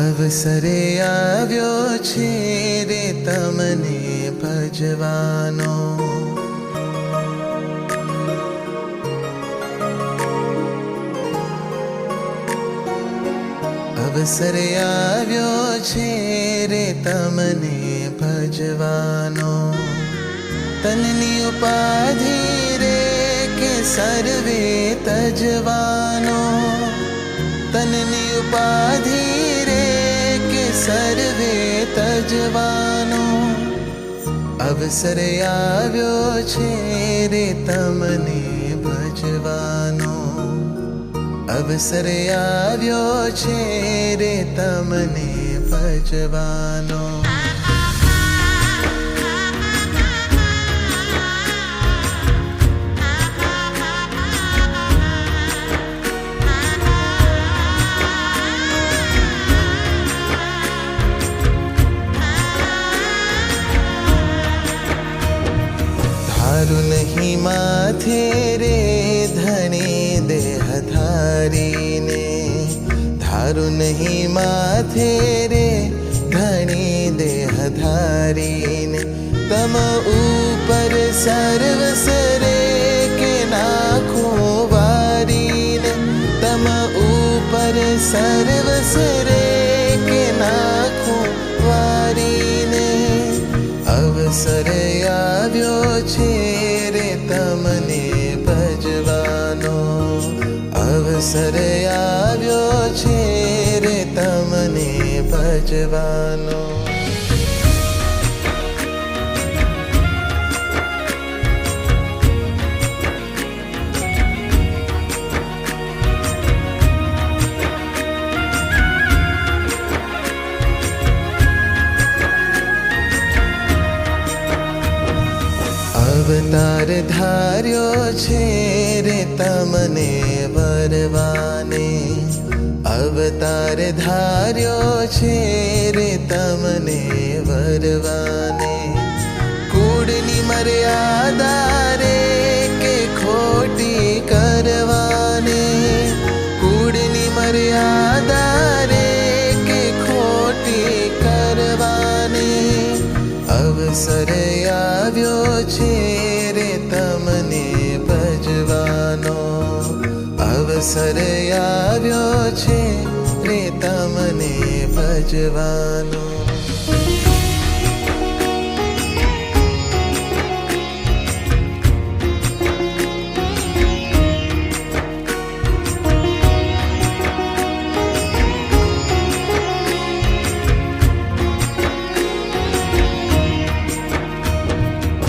અવસરે આવ્યો છે રે તમને ભજવાનો. અવસરે આવ્યો છે રે તમને ભજવાનો. તનની ઉપાધિ રે કે સર્વે તજવાનો. તનની ઉપાધિ રે કે સર્વે તજવાનો. અવસરે આવ્યો છે રે તમને ભજવાનો. અવસરે આવ્યો છે રે તમને ભજવાનો. ધારું નહીં માથે રે ધણી દેહધારીને. ધારું નહીં માથે રે ધણી દેહધારીને. તમ ઉપર સર્વસરે કે નાખું વારીને. તમ ઉપર સર્વસરે કે નાખું વારીને. અવસરે આવ્યો છે રે તમને ભજવાનો. અવસરે આવ્યો છે રે તમને ભજવાનો. અવતાર ધાર્યો છે રે તમને વરવાને. અવતાર ધાર્યો છે રે તમને વરવાને. કુળની મર્યાદા રે કે ખોટી કરવાને. કુળની મર્યાદા રે કે ખોટી કરવાને. અવસરે આવ્યો છે રે તમને ભજવાનો. અવસરે આવ્યો છે રે તમને ભજવાનો.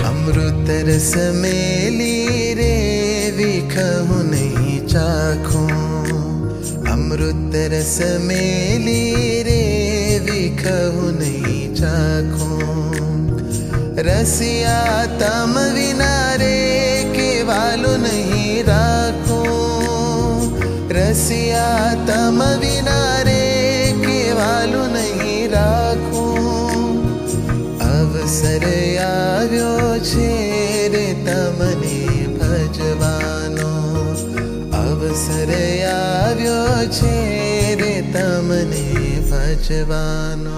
અમૃત રસ મેલી રે વિખહું નહીં ચાખું. અમૃત રસ મેલી રે વિખહું નહીં ચાખું. રસિયા તમ વિના રે કે વાલું નહીં રાખું. રસિયા તમ વિના રે કે વાલું નહીં રાખું. અવસરે આવ્યો છે રે તમને ભજવાનો. અવસરે આવ્યો છે રે તમને ભજવાનો.